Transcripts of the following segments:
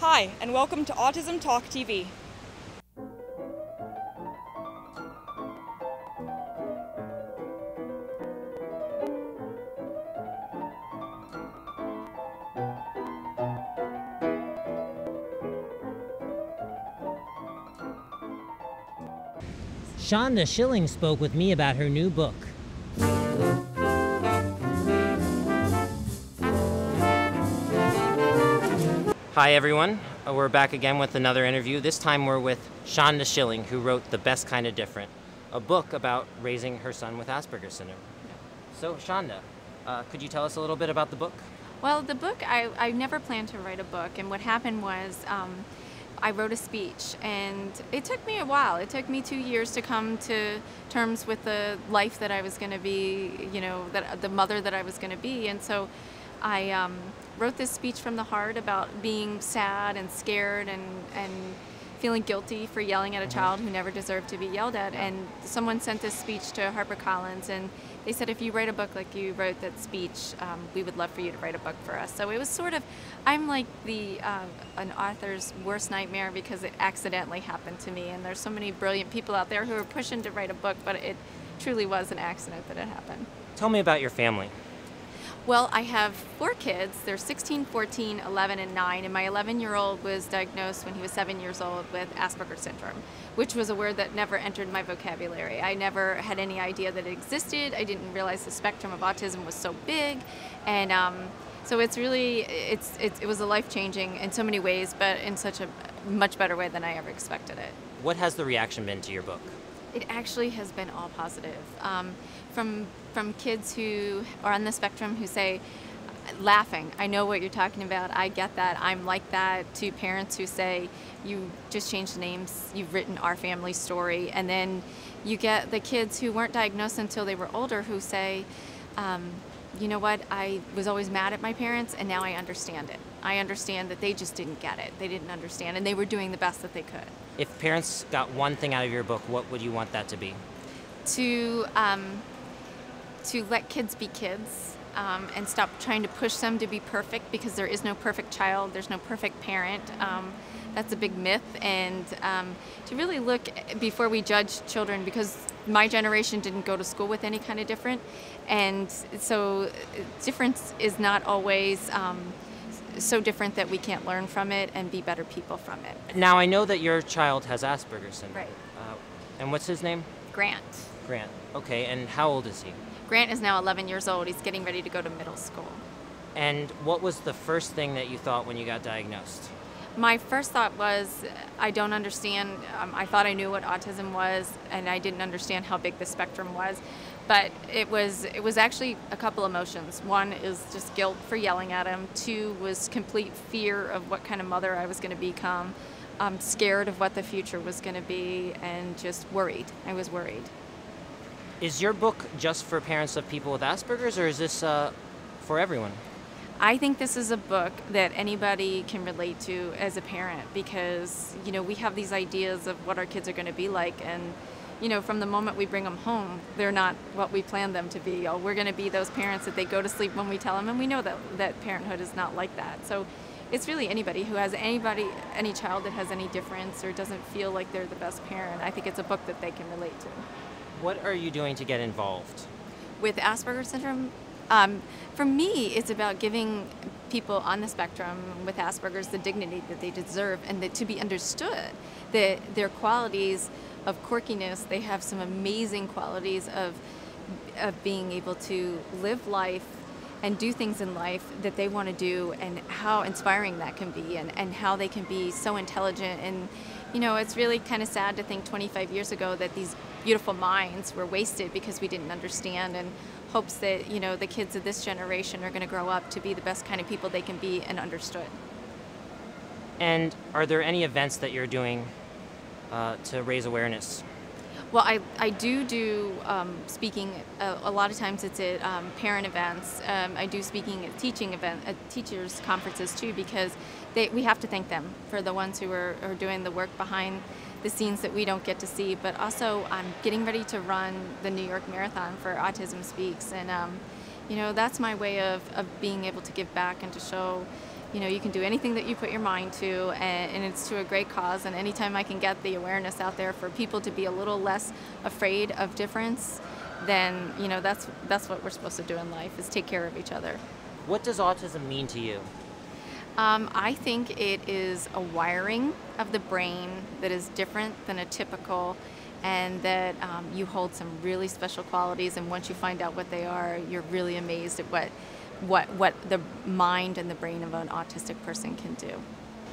Hi, and welcome to Autism Talk TV. Shonda Schilling spoke with me about her new book. Hi everyone, we're back again with another interview. This time we're with Shonda Schilling, who wrote The Best Kind of Different, a book about raising her son with Asperger's syndrome. So Shonda, could you tell us a little bit about the book? Well, the book, I never planned to write a book, and what happened was I wrote a speech, and it took me a while. It took me 2 years to come to terms with the life that I was going to be, the mother that I was going to be, and so I wrote this speech from the heart about being sad and scared and feeling guilty for yelling at a child who never deserved to be yelled at. And someone sent this speech to HarperCollins, and they said, if you write a book like you wrote that speech, we would love for you to write a book for us. So it was sort of, I'm like an author's worst nightmare because it accidentally happened to me. And there's so many brilliant people out there who are pushing to write a book, but it truly was an accident that it happened. Tell me about your family. Well, I have 4 kids. They're 16, 14, 11, and 9, and my 11-year-old was diagnosed when he was 7 years old with Asperger's syndrome, which was a word that never entered my vocabulary. I never had any idea that it existed. I didn't realize the spectrum of autism was so big, and so it's really, it was a life-changing in so many ways, but in such a much better way than I ever expected it. What has the reaction been to your book? It actually has been all positive. From kids who are on the spectrum who say, laughing, I know what you're talking about, I get that, I'm like that, to parents who say, you just changed the names, you've written our family story, and then you get the kids who weren't diagnosed until they were older who say, you know what, I was always mad at my parents and now I understand it. I understand that they just didn't get it, they didn't understand, and they were doing the best that they could. If parents got one thing out of your book, what would you want that to be? To let kids be kids and stop trying to push them to be perfect, because there is no perfect child, there's no perfect parent. That's a big myth, and to really look before we judge children, because my generation didn't go to school with any kind of different, and so difference is not always so different that we can't learn from it and be better people from it. Now, I know that your child has Asperger's syndrome. Right. And what's his name? Grant. Grant. Okay, and how old is he? Grant is now 11 years old. He's getting ready to go to middle school. And what was the first thing that you thought when you got diagnosed? My first thought was, I don't understand. I thought I knew what autism was, and I didn't understand how big the spectrum was. But it was actually a couple emotions. One is just guilt for yelling at him. 2 was complete fear of what kind of mother I was going to become. Scared of what the future was going to be, and just worried. I was worried. Is your book just for parents of people with Asperger's, or is this for everyone? I think this is a book that anybody can relate to as a parent, because we have these ideas of what our kids are going to be like, and from the moment we bring them home, they're not what we planned them to be. Or we're going to be those parents that they go to sleep when we tell them, and we know that parenthood is not like that. So it's really anybody who has any child that has any difference or doesn't feel like they're the best parent. I think it's a book that they can relate to. What are you doing to get involved? With Asperger's syndrome, for me, it's about giving people on the spectrum with Asperger's the dignity that they deserve, and that to be understood, that their qualities of quirkiness, they have some amazing qualities of being able to live life and do things in life that they want to do, and how inspiring that can be, and how they can be so intelligent. And it's really kind of sad to think 25 years ago that these beautiful minds were wasted because we didn't understand, and hopes that the kids of this generation are going to grow up to be the best kind of people they can be and understood. And are there any events that you're doing to raise awareness? Well, I do speaking. A lot of times it's at parent events. I do speaking at teachers' conferences too, because we have to thank them for the ones who are doing the work behind the scenes that we don't get to see. But also, I'm getting ready to run the New York Marathon for Autism Speaks, and that's my way of being able to give back and to show you know, you can do anything that you put your mind to, and it's to a great cause. And anytime I can get the awareness out there for people to be a little less afraid of difference, then, you know, that's what we're supposed to do in life, is take care of each other. What does autism mean to you? I think it is a wiring of the brain that is different than a typical, and that you hold some really special qualities, and once you find out what they are, you're really amazed at what the mind and the brain of an autistic person can do.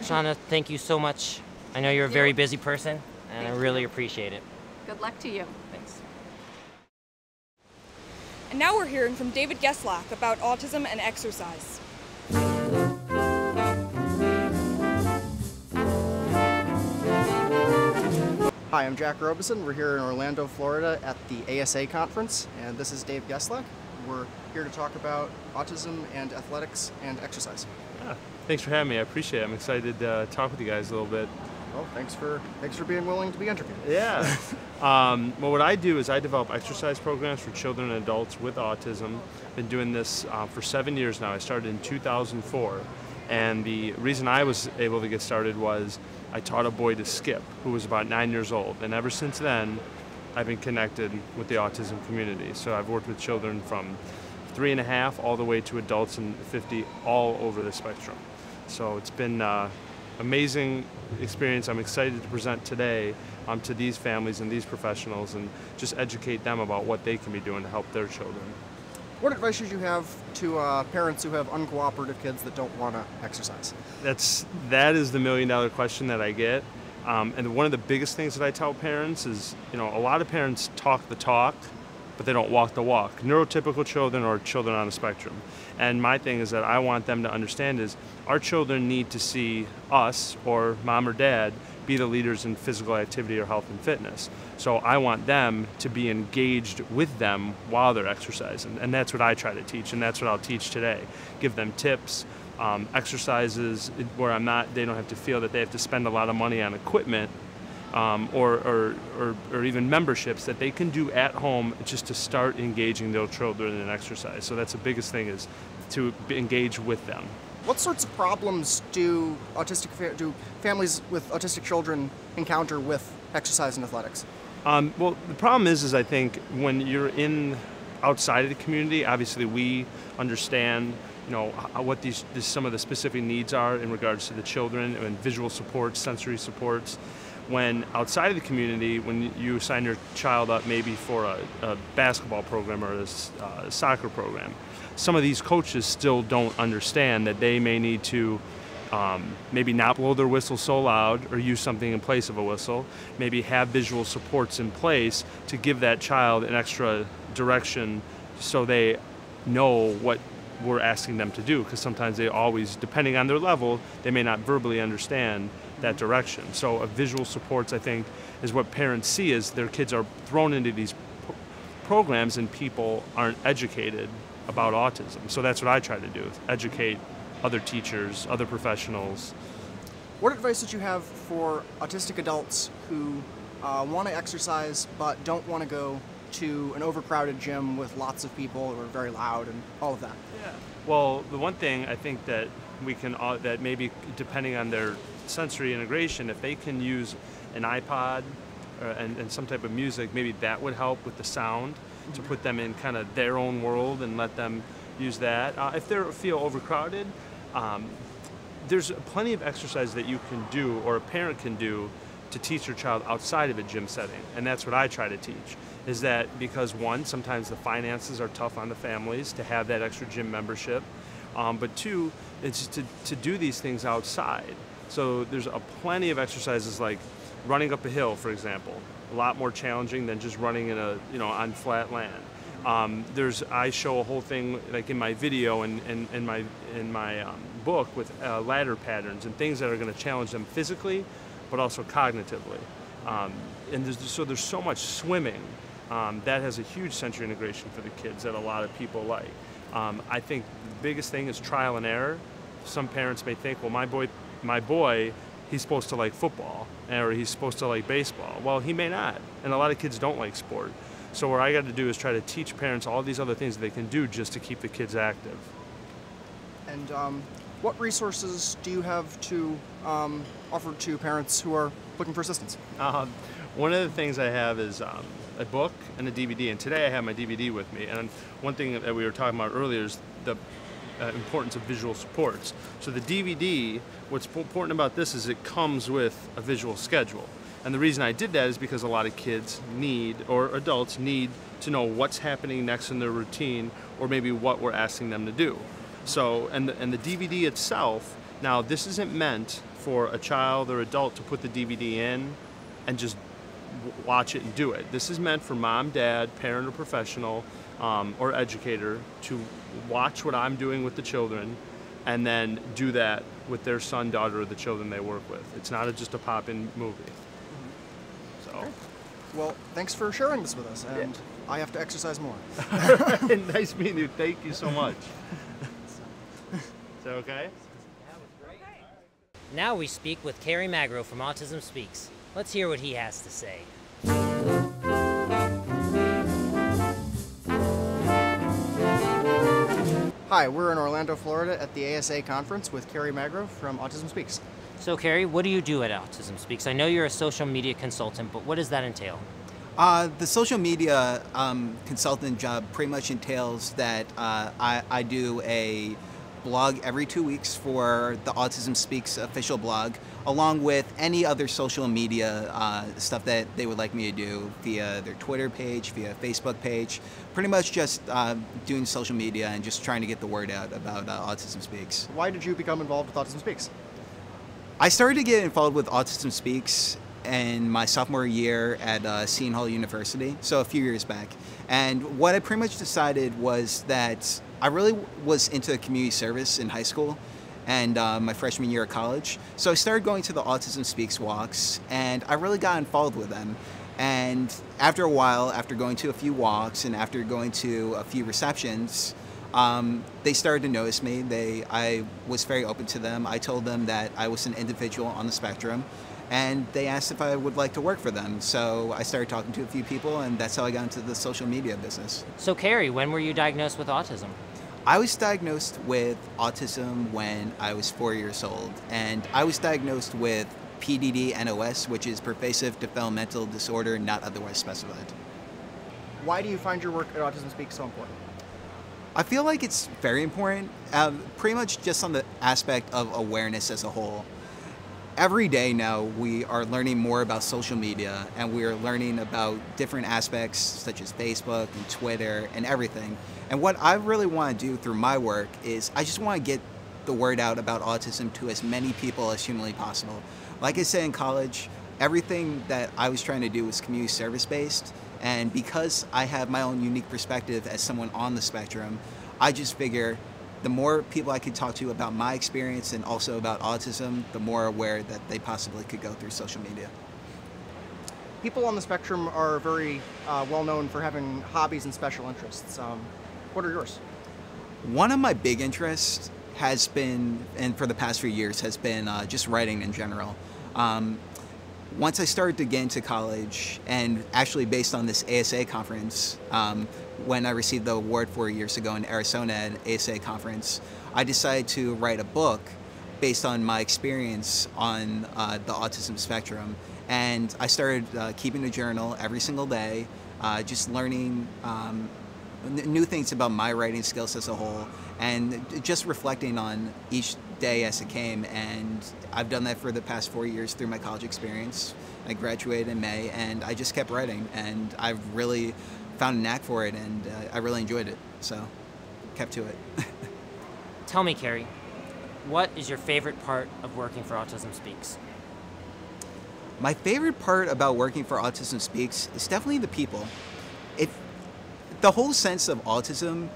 Shonda, thank you so much. I know you're a very busy person, and I really appreciate it. Good luck to you. Thanks. And now we're hearing from David Geslak about autism and exercise. Hi, I'm Jack Robeson. We're here in Orlando, Florida at the ASA conference, and this is Dave Geslak. We're here to talk about autism and athletics and exercise. Yeah, thanks for having me. I appreciate it. I'm excited to talk with you guys a little bit. Well, thanks for being willing to be interviewed. Yeah. Well, what I do is I develop exercise programs for children and adults with autism. Been doing this for 7 years now. I started in 2004, and the reason I was able to get started was I taught a boy to skip who was about 9 years old, and ever since then I've been connected with the autism community. So I've worked with children from 3.5 all the way to adults and 50 all over the spectrum. So it's been amazing experience. I'm excited to present today to these families and these professionals and just educate them about what they can be doing to help their children. What advice should you have to parents who have uncooperative kids that don't want to exercise? That is the $1 million question that I get. And one of the biggest things that I tell parents is, you know, a lot of parents talk the talk, but they don't walk the walk. Neurotypical children or children on a spectrum. And my thing is that I want them to understand is our children need to see us or mom or dad be the leaders in physical activity or health and fitness. So I want them to be engaged with them while they're exercising. And that's what I try to teach, and that's what I'll teach today. Give them tips, exercises where they don't have to feel that they have to spend a lot of money on equipment or even memberships that they can do at home just to start engaging their children in exercise. So that's the biggest thing, is to engage with them. What sorts of problems do families with autistic children encounter with exercise and athletics? Well, the problem is I think when you're outside of the community, obviously we understand, you know, what some of the specific needs are in regards to the children and visual supports, sensory supports. When outside of the community, when you sign your child up maybe for a basketball program or a soccer program, some of these coaches still don't understand that they may need to maybe not blow their whistle so loud or use something in place of a whistle, maybe have visual supports in place to give that child an extra direction so they know what we're asking them to do, because sometimes they always, depending on their level, they may not verbally understand that direction. So visual supports, I think, is what parents see as their kids are thrown into these programs and people aren't educated about autism. So that's what I try to do, educate other teachers, other professionals. What advice would you have for autistic adults who want to exercise but don't want to go to an overcrowded gym with lots of people who are very loud and all of that? Yeah. Well, the one thing I think that we can, that maybe depending on their sensory integration, if they can use an iPod and some type of music, maybe that would help with the sound to put them in kind of their own world and let them use that. If they feel overcrowded, there's plenty of exercise that you can do or a parent can do to teach your child outside of a gym setting. And that's what I try to teach, is that because one, sometimes the finances are tough on the families to have that extra gym membership, but two, it's to do these things outside. So there's plenty of exercises like running up a hill, for example, a lot more challenging than just running on flat land. I show a whole thing like in my video and in my book with ladder patterns and things that are going to challenge them physically, but also cognitively. And there's so much swimming that has a huge sensory integration for the kids that a lot of people like. I think the biggest thing is trial and error. Some parents may think, well, my boy, he's supposed to like football or he's supposed to like baseball. Well, he may not, and a lot of kids don't like sport. So what I got to do is try to teach parents all these other things that they can do just to keep the kids active. And What resources do you have to offer to parents who are looking for assistance? One of the things I have is a book and a DVD, and today I have my DVD with me. And one thing that we were talking about earlier is the importance of visual supports. So the DVD, what's important about this is it comes with a visual schedule. And the reason I did that is because a lot of kids need, or adults need, to know what's happening next in their routine, or maybe what we're asking them to do. So, and the DVD itself, now this isn't meant for a child or adult to put the DVD in and just watch it and do it. This is meant for mom, dad, parent or professional, or educator to watch what I'm doing with the children and then do that with their son, daughter, or the children they work with. It's not just a pop-in movie. So. Well, thanks for sharing this with us, and I have to exercise more. Nice meeting you. Thank you so much. Is that okay? Now we speak with Carrie Magro from Autism Speaks. Let's hear what he has to say. Hi, we're in Orlando, Florida at the ASA conference with Carrie Magro from Autism Speaks. So Carrie, what do you do at Autism Speaks? I know you're a social media consultant, but what does that entail? The social media consultant job pretty much entails that I do a blog every 2 weeks for the Autism Speaks official blog, along with any other social media stuff that they would like me to do via their Twitter page, via Facebook page. Pretty much just doing social media and just trying to get the word out about Autism Speaks. Why did you become involved with Autism Speaks? I started to get involved with Autism Speaks in my sophomore year at Seton Hall University, so a few years back. And what I pretty much decided was that I really was into community service in high school and my freshman year of college. So I started going to the Autism Speaks walks, and I really got involved with them. And after a while, after going to a few walks and after going to a few receptions, they started to notice me. I was very open to them. I told them that I was an individual on the spectrum, and they asked if I would like to work for them. So I started talking to a few people, and that's how I got into the social media business. So Carrie, when were you diagnosed with autism? I was diagnosed with autism when I was 4 years old, and I was diagnosed with PDD-NOS, which is pervasive developmental disorder not otherwise specified. Why do you find your work at Autism Speaks so important? I feel like it's very important, pretty much just on the aspect of awareness as a whole. Every day now we are learning more about social media, and we are learning about different aspects such as Facebook and Twitter and everything. And what I really want to do through my work is I just want to get the word out about autism to as many people as humanly possible. Like I said in college, everything that I was trying to do was community service based, and because I have my own unique perspective as someone on the spectrum, I just figure the more people I could talk to about my experience and also about autism, the more aware that they possibly could go through social media. People on the spectrum are very well known for having hobbies and special interests. What are yours? One of my big interests has been, and for the past few years, has been just writing in general. Once I started to get into college, and actually based on this ASA conference, when I received the award 4 years ago in Arizona at an ASA conference, I decided to write a book based on my experience on the autism spectrum. And I started keeping a journal every single day, just learning new things about my writing skills as a whole, and just reflecting on each day as it came. And I've done that for the past 4 years through my college experience. I graduated in May, and I just kept writing, and I've really found a knack for it, and I really enjoyed it, so kept to it. Tell me, Carrie, what is your favorite part of working for Autism Speaks? My favorite part about working for Autism Speaks is definitely the people. The whole sense of autism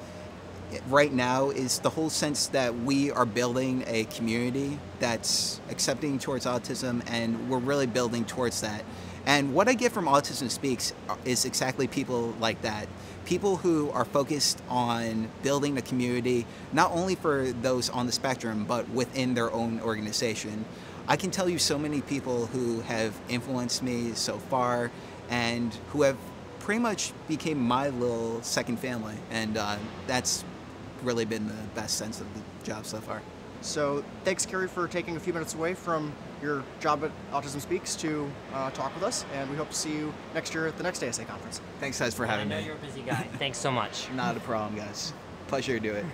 right now is the whole sense that we are building a community that's accepting towards autism, and we're really building towards that. And what I get from Autism Speaks is exactly people like that. People who are focused on building a community, not only for those on the spectrum, but within their own organization. I can tell you so many people who have influenced me so far, and who have pretty much became my little second family, and that's really been the best sense of the job so far. So thanks, Carrie, for taking a few minutes away from your job at Autism Speaks to talk with us, and we hope to see you next year at the next ASA conference. Thanks, guys, for having I know me. you're a busy guy. Thanks so much. Not a problem, guys. Pleasure to do it.